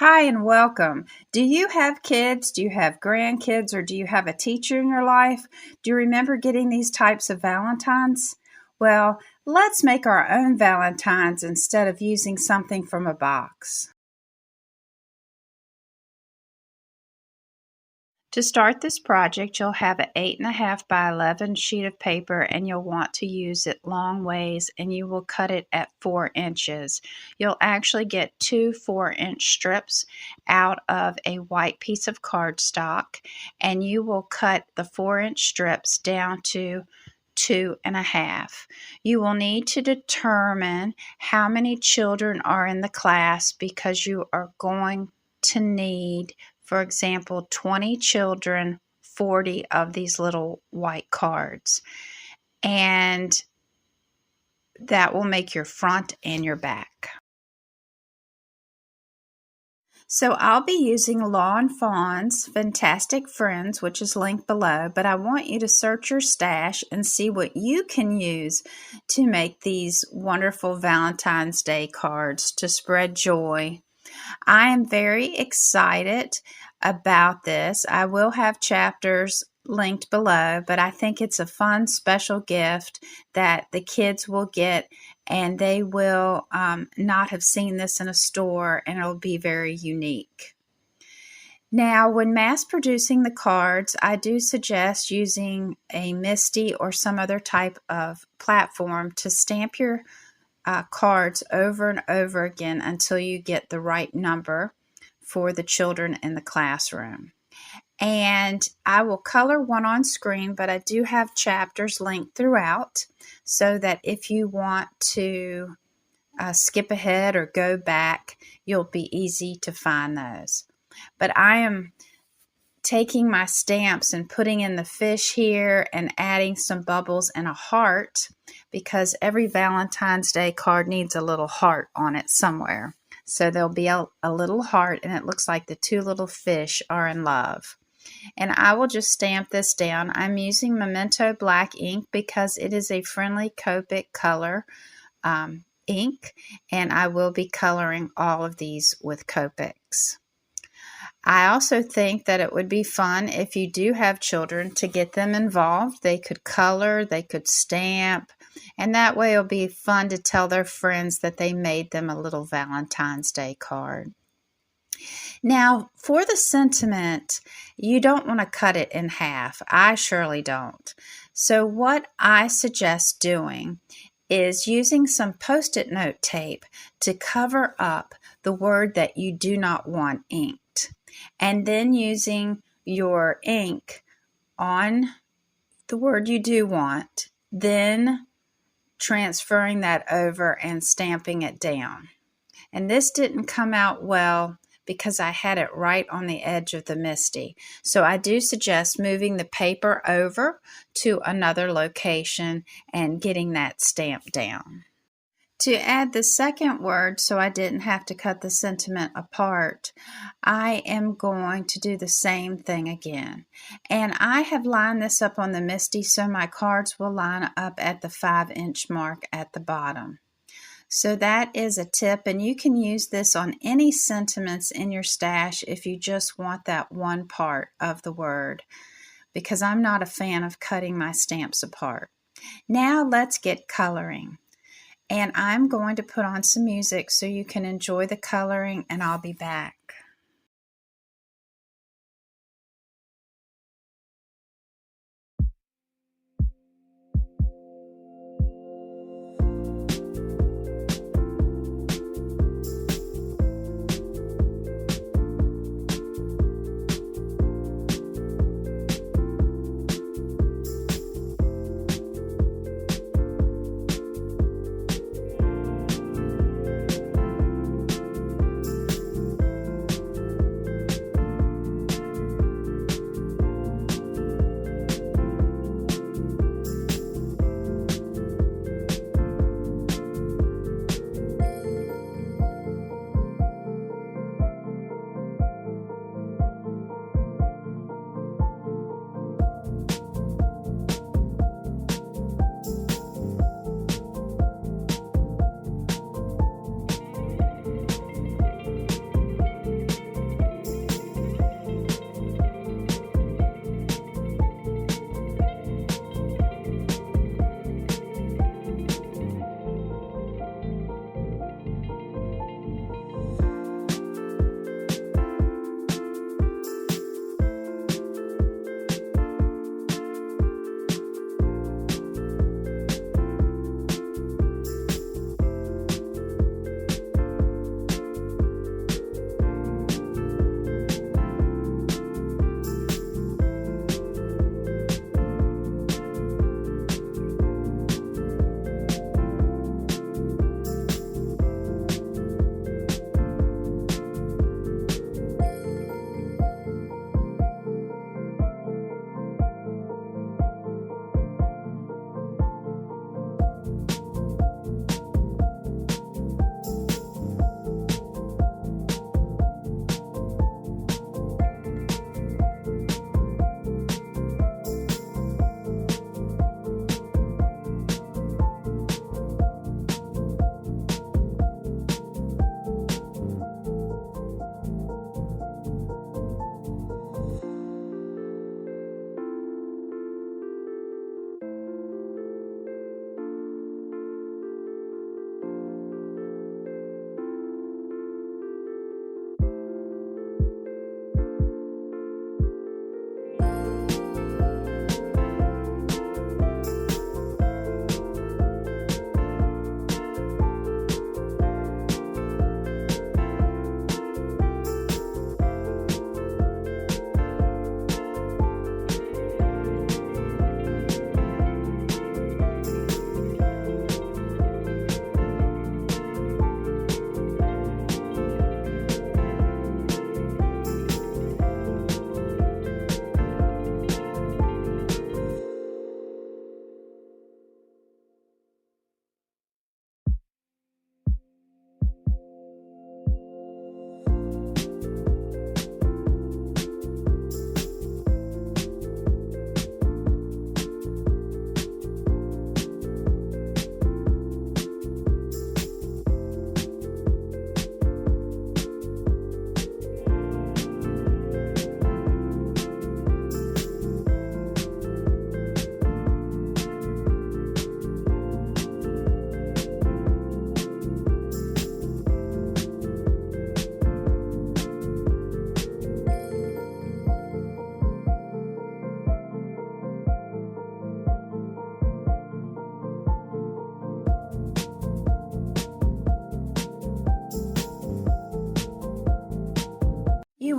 Hi and welcome. Do you have kids? Do you have grandkids? Or do you have a teacher in your life? Do you remember getting these types of Valentines? Well, let's make our own Valentines instead of using something from a box. To start this project, you'll have an 8.5 by 11 sheet of paper and you'll want to use it long ways and you will cut it at 4 inches. You'll actually get two 4-inch strips out of a white piece of cardstock and you will cut the 4-inch strips down to 2.5. You will need to determine how many children are in the class because you are going to need, for example, 20 children, 40 of these little white cards. And that will make your front and your back. So I'll be using Lawn Fawn's Fantastic Friends, which is linked below, but I want you to search your stash and see what you can use to make these wonderful Valentine's Day cards to spread joy. I am very excited about this. I will have chapters linked below, but I think it's a fun special gift that the kids will get and they will not have seen this in a store and it'll be very unique. Now, when mass producing the cards, I do suggest using a MISTI or some other type of platform to stamp your cards over and over again until you get the right number for the children in the classroom. And I will color one on screen, but I do have chapters linked throughout so that if you want to skip ahead or go back, you'll be easy to find those. But I am taking my stamps and putting in the fish here and adding some bubbles and a heart because every Valentine's Day card needs a little heart on it somewhere. So there'll be a little heart and it looks like the two little fish are in love. And I will just stamp this down. I'm using Memento Black ink because it is a friendly Copic color ink, and I will be coloring all of these with Copics. I also think that it would be fun if you do have children to get them involved. They could color, they could stamp, and that way it'll be fun to tell their friends that they made them a little Valentine's Day card. Now, for the sentiment, you don't want to cut it in half. I surely don't. So what I suggest doing is using some Post-it note tape to cover up the word that you do not want inked. And then using your ink on the word you do want, then transferring that over and stamping it down. And this didn't come out well because I had it right on the edge of the MISTI. So I do suggest moving the paper over to another location and getting that stamped down. To add the second word, so I didn't have to cut the sentiment apart, I am going to do the same thing again. And I have lined this up on the MISTI so my cards will line up at the 5-inch mark at the bottom. So that is a tip, and you can use this on any sentiments in your stash if you just want that one part of the word, because I'm not a fan of cutting my stamps apart. Now let's get coloring. And I'm going to put on some music so you can enjoy the coloring, and I'll be back.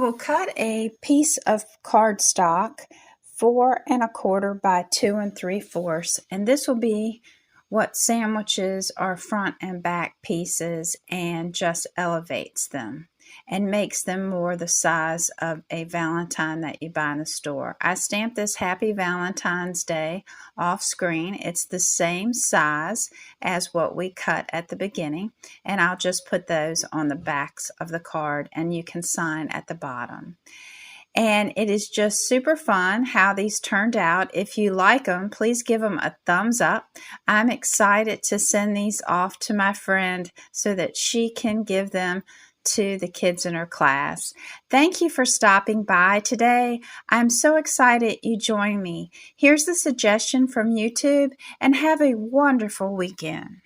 we'll cut a piece of cardstock 4 1/4 by 2 3/4, and this will be what sandwiches our front and back pieces and just elevates them and makes them more the size of a Valentine that you buy in the store. I stamped this Happy Valentine's Day off screen. It's the same size as what we cut at the beginning, and I'll just put those on the backs of the card and you can sign at the bottom. And it is just super fun how these turned out. If you like them, please give them a thumbs up. I'm excited to send these off to my friend so that she can give them to the kids in her class. Thank you for stopping by today. I'm so excited you joined me. Here's the suggestion from YouTube, and have a wonderful weekend.